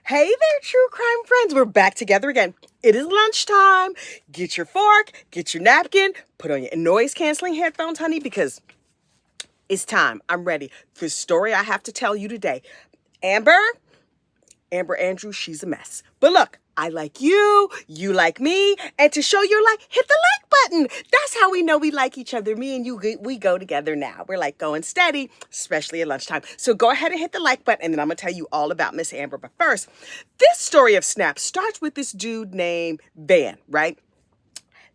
Hey there, true crime friends. We're back together again. It is lunchtime. Get your fork, get your napkin, put on your noise canceling headphones, honey, because it's time. I'm ready. The story I have to tell you today. Amber Andrews, she's a mess. But look, I like you like me, and to show your like, hit the like button. That's how we know we like each other. Me and you, we go together now. We're like going steady, especially at lunchtime. So go ahead and hit the like button, and then I'm gonna tell you all about Miss Amber. But first, this story of Snap starts with this dude named Van, right?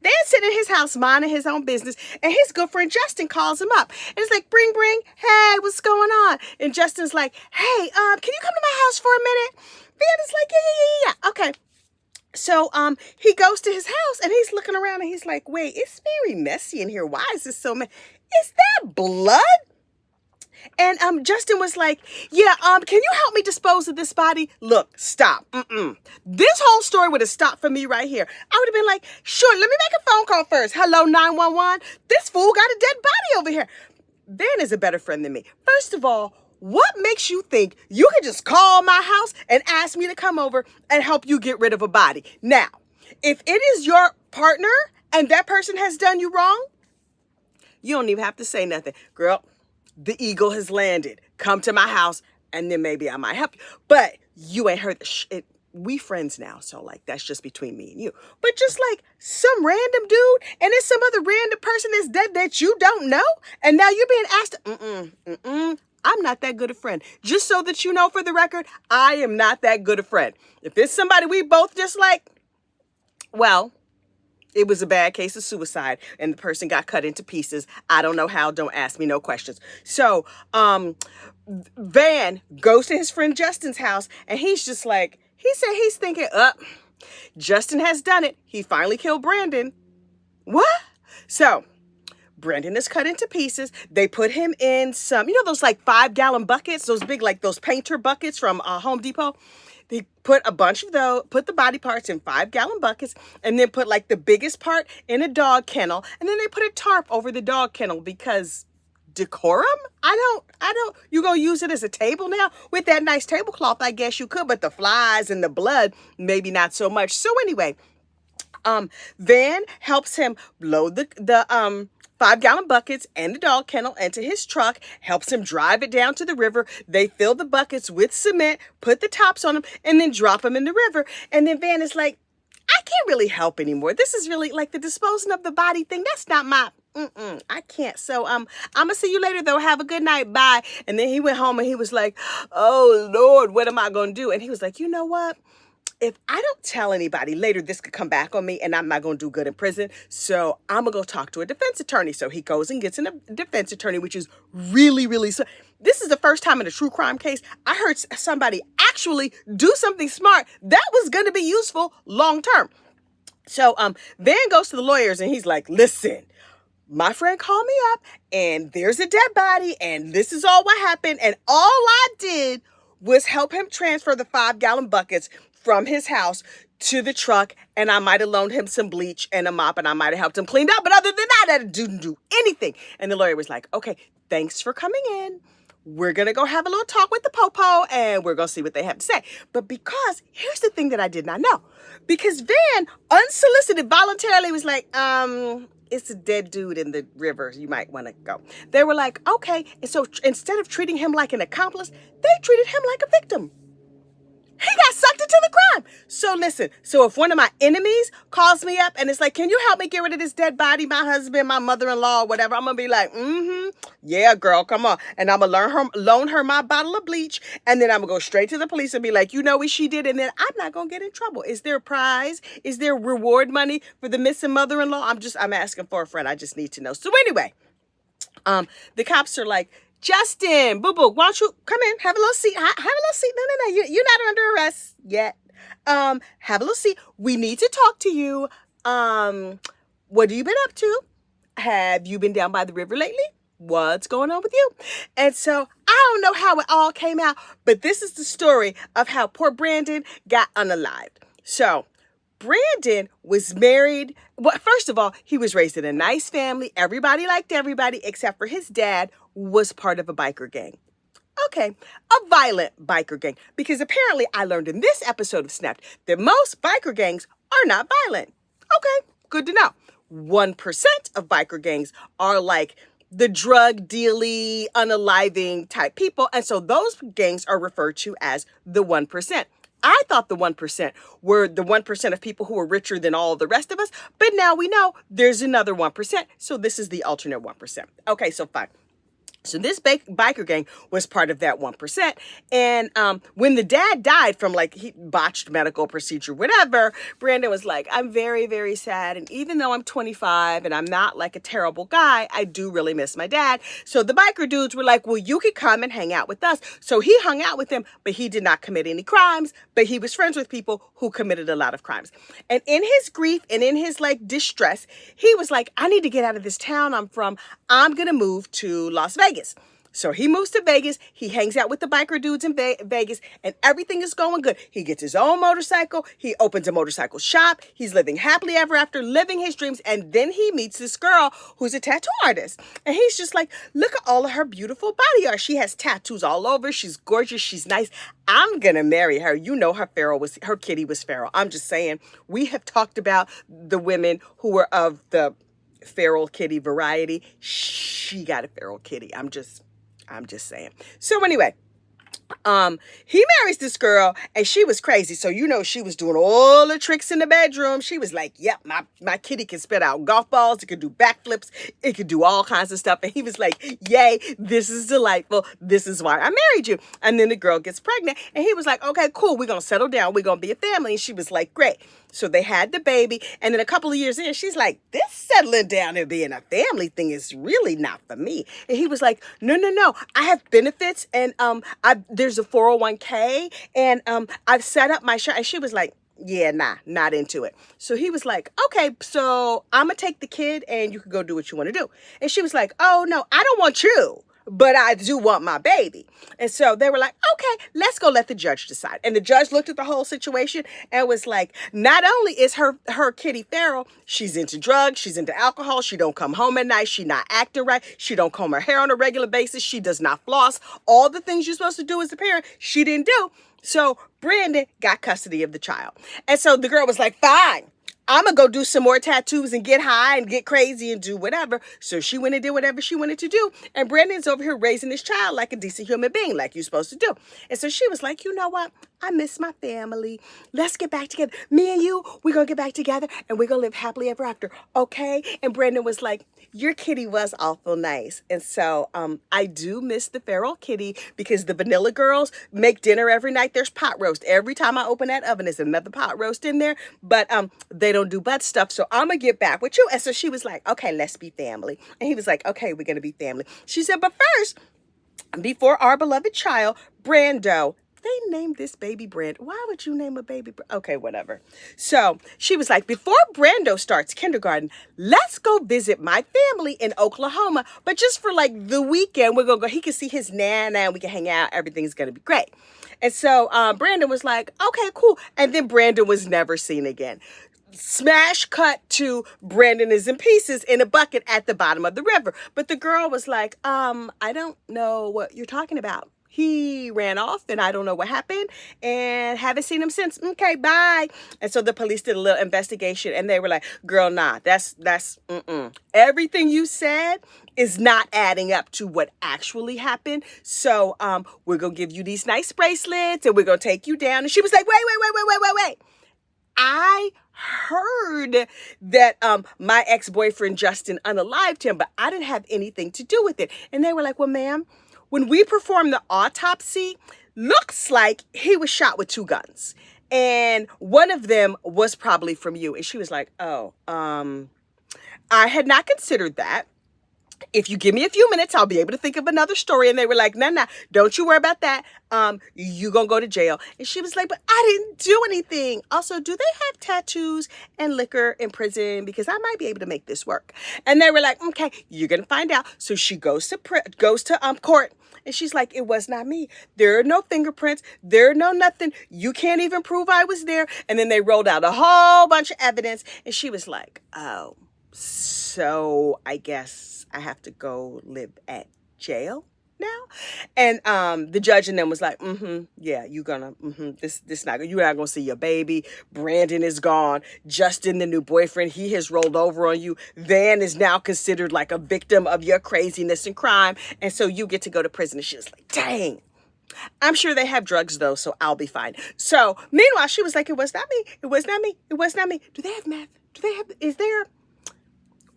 Van's sitting in his house minding his own business, and his good friend Justin calls him up. And it's like, bring, hey, what's going on? And Justin's like, hey, can you come to my house for a minute? Van is like, yeah. Okay. So he goes to his house, and he's looking around, and he's like, wait, it's very messy in here. Why is this so messy? Is that blood? And Justin was like, yeah, can you help me dispose of this body? Look, stop. This whole story would have stopped for me right here. I would have been like, sure, let me make a phone call first. Hello, 911. This fool got a dead body over here. Van is a better friend than me. First of all, what makes you think you can just call my house and ask me to come over and help you get rid of a body? Now, if it is your partner and that person has done you wrong, you don't even have to say nothing. Girl, the eagle has landed. Come to my house, and then maybe I might help you. But you ain't heard the we friends now, so like that's just between me and you. But just like some random dude, and it's some other random person that's dead that you don't know, and now you're being asked. I'm not that good a friend. Just so that you know, for the record, I am not that good a friend. If it's somebody we both dislike, well, it was a bad case of suicide, and the person got cut into pieces. I don't know how. Don't ask me no questions. So, Van goes to his friend Justin's house, and he's just like, he said he's thinking, Justin has done it. He finally killed Brandon. What? So, Brandon is cut into pieces. They put him in some, those like 5-gallon buckets, those big, like those painter buckets from Home Depot. They put a bunch of those, put the body parts in 5-gallon buckets, and then put like the biggest part in a dog kennel. And then they put a tarp over the dog kennel because decorum? I don't, you gonna use it as a table now? With that nice tablecloth, I guess you could, but the flies and the blood, maybe not so much. So anyway, Van helps him load the 5-gallon buckets and the dog kennel into his truck, helps him drive it down to the river. They fill the buckets with cement, put the tops on them, and then drop them in the river. And then Van is like, I can't really help anymore. This is really like the disposing of the body thing. That's not my, I can't. So, I'm gonna see you later though. Have a good night. Bye. And then he went home and he was like, oh Lord, what am I gonna do? And he was like, you know what? If I don't tell anybody later, this could come back on me and I'm not going to do good in prison. So I'm going to go talk to a defense attorney. So he goes and gets a defense attorney, which is really, really, this is the first time in a true crime case I heard somebody actually do something smart that was going to be useful long term. So Van goes to the lawyers and he's like, listen, my friend called me up and there's a dead body and this is all what happened. And all I did was help him transfer the 5-gallon buckets from his house to the truck, and I might have loaned him some bleach and a mop, and I might have helped him clean up, but other than that, I didn't do anything. And the lawyer was like, okay, thanks for coming in. We're going to go have a little talk with the popo, and we're going to see what they have to say. But because, here's the thing that I did not know. Because Van, unsolicited, voluntarily was like, it's a dead dude in the river. You might want to go. They were like, okay. And so instead of treating him like an accomplice, they treated him like a victim. He got sucked into the crime. So listen, so if one of my enemies calls me up and it's like, can you help me get rid of this dead body, my husband, my mother-in-law, or whatever, I'm going to be like, yeah, girl, come on. And I'm going to loan her my bottle of bleach. And then I'm going to go straight to the police and be like, you know what she did? And then I'm not going to get in trouble. Is there a prize? Is there reward money for the missing mother-in-law? I'm asking for a friend. I just need to know. So anyway, the cops are like, Justin, boo-boo, why don't you come in, have a little seat. Have a little seat. No. You're not under arrest yet. Have a little seat. We need to talk to you. What have you been up to? Have you been down by the river lately? What's going on with you? And so I don't know how it all came out, but this is the story of how poor Brandon got unalived. So Brandon was married. Well, first of all, he was raised in a nice family. Everybody liked everybody except for his dad was part of a biker gang. Okay, a violent biker gang. Because apparently I learned in this episode of Snapped that most biker gangs are not violent. Okay, good to know. 1% of biker gangs are like the drug dealy, unaliving type people. And so those gangs are referred to as the 1%. I thought the 1% were the 1% of people who were richer than all the rest of us. But now we know there's another 1%. So this is the alternate 1%. Okay, so fine. So this biker gang was part of that 1%. And when the dad died from like he botched medical procedure, whatever, Brandon was like, I'm very, very sad. And even though I'm 25 and I'm not like a terrible guy, I do really miss my dad. So the biker dudes were like, well, you could come and hang out with us. So he hung out with them, but he did not commit any crimes, but he was friends with people who committed a lot of crimes. And in his grief and in his like distress, he was like, I need to get out of this town I'm from. I'm going to move to Las Vegas. So he moves to Vegas. He hangs out with the biker dudes in Vegas and everything is going good. He gets his own motorcycle. He opens a motorcycle shop. He's living happily ever after, living his dreams. And then he meets this girl who's a tattoo artist. And he's just like, look at all of her beautiful body art. She has tattoos all over. She's gorgeous. She's nice. I'm going to marry her. You know, her kitty was feral. I'm just saying, we have talked about the women who were of the feral kitty variety. She got a feral kitty. I'm just saying. So anyway, he marries this girl and she was crazy. So, you know, she was doing all the tricks in the bedroom. She was like, yep, my kitty can spit out golf balls. It can do backflips. It could do all kinds of stuff. And he was like, yay, this is delightful. This is why I married you. And then the girl gets pregnant and he was like, okay, cool. We're going to settle down. We're going to be a family. And she was like, great. So they had the baby. And then a couple of years in, she's like, this settling down and being a family thing is really not for me. And he was like, no. I have benefits and there's a 401k and I've set up my share. And she was like, yeah, nah, not into it. So he was like, okay, so I'm going to take the kid and you can go do what you want to do. And she was like, oh, no, I don't want you, but I do want my baby. And so they were like, okay, let's go let the judge decide. And the judge looked at the whole situation and was like, not only is her kitty feral, she's into drugs, she's into alcohol, she don't come home at night, she not acting right, she don't comb her hair on a regular basis, she does not floss. All the things you're supposed to do as a parent, she didn't do. So Brandon got custody of the child. And so the girl was like, fine, I'm going to go do some more tattoos and get high and get crazy and do whatever. So she went and did whatever she wanted to do. And Brandon's over here raising this child like a decent human being, like you're supposed to do. And so she was like, you know what? I miss my family. Let's get back together. Me and you, we're going to get back together and we're going to live happily ever after. Okay? And Brandon was like, your kitty was awful nice. And so I do miss the feral kitty because the vanilla girls make dinner every night. There's pot roast. Every time I open that oven, there's another pot roast in there. But they don't do butt stuff. So I'm going to get back with you. And so she was like, okay, let's be family. And he was like, okay, we're going to be family. She said, but first, before our beloved child, Brando, they named this baby Brand. Why would you name a baby? Okay, whatever. So she was like, before Brando starts kindergarten, let's go visit my family in Oklahoma. But just for like the weekend, we're going to go. He can see his nana and we can hang out. Everything's going to be great. And so Brandon was like, okay, cool. And then Brandon was never seen again. Smash cut to Brandon is in pieces in a bucket at the bottom of the river. But the girl was like, I don't know what you're talking about. He ran off and I don't know what happened and haven't seen him since. Okay, bye. And so the police did a little investigation and they were like, girl, nah, that's everything you said is not adding up to what actually happened. So we're going to give you these nice bracelets and we're going to take you down. And she was like, wait. I heard that my ex-boyfriend Justin unalived him, but I didn't have anything to do with it. And they were like, well, ma'am, when we performed the autopsy, looks like he was shot with 2 guns. And one of them was probably from you. And she was like, oh, I had not considered that. If you give me a few minutes, I'll be able to think of another story. And they were like, nah, don't you worry about that. You gonna go to jail. And she was like, but I didn't do anything. Also, do they have tattoos and liquor in prison? Because I might be able to make this work. And they were like, okay, you're gonna find out. So she goes to court. And she's like, it was not me. There are no fingerprints. There are no nothing. You can't even prove I was there. And then they rolled out a whole bunch of evidence. And she was like, oh, so I guess I have to go live at jail. now? And the judge and them was like, yeah, you're not gonna see your baby. Brandon is gone. Justin, the new boyfriend, he has rolled over on you. Van is now considered like a victim of your craziness and crime. And so you get to go to prison. And she was like, dang. I'm sure they have drugs though, so I'll be fine. So meanwhile, she was like, it was not me. It was not me. It was not me. Do they have meth?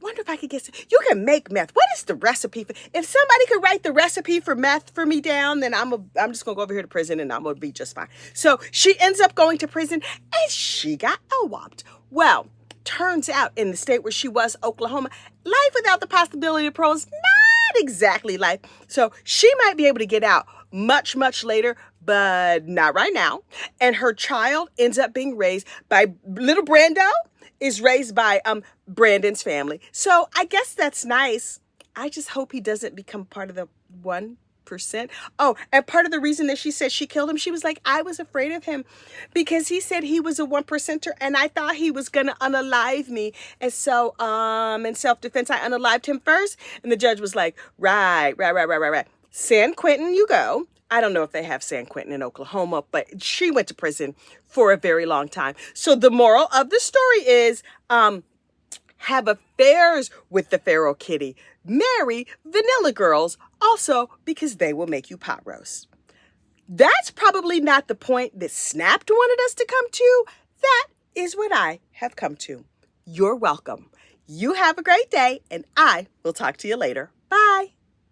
Wonder if I could get some. You can make meth. What is the recipe for? If somebody could write the recipe for meth for me down, then I'm just gonna go over here to prison and I'm gonna be just fine. So she ends up going to prison and she got LWOPed. Well, turns out in the state where she was, Oklahoma, life without the possibility of parole is not exactly life. So she might be able to get out much, much later, but not right now. And her child ends up being raised by little Brando. Is raised by Brandon's family. So I guess that's nice. I just hope he doesn't become part of the 1%. Oh, and part of the reason that she said she killed him, she was like, I was afraid of him because he said he was a 1%er and I thought he was gonna unalive me. And so in self-defense, I unalived him first. And the judge was like, right. San Quentin, you go. I don't know if they have San Quentin in Oklahoma, but she went to prison for a very long time. So the moral of the story is, have affairs with the feral kitty. Marry vanilla girls also because they will make you pot roast. That's probably not the point that Snapped wanted us to come to. That is what I have come to. You're welcome. You have a great day, and I will talk to you later. Bye.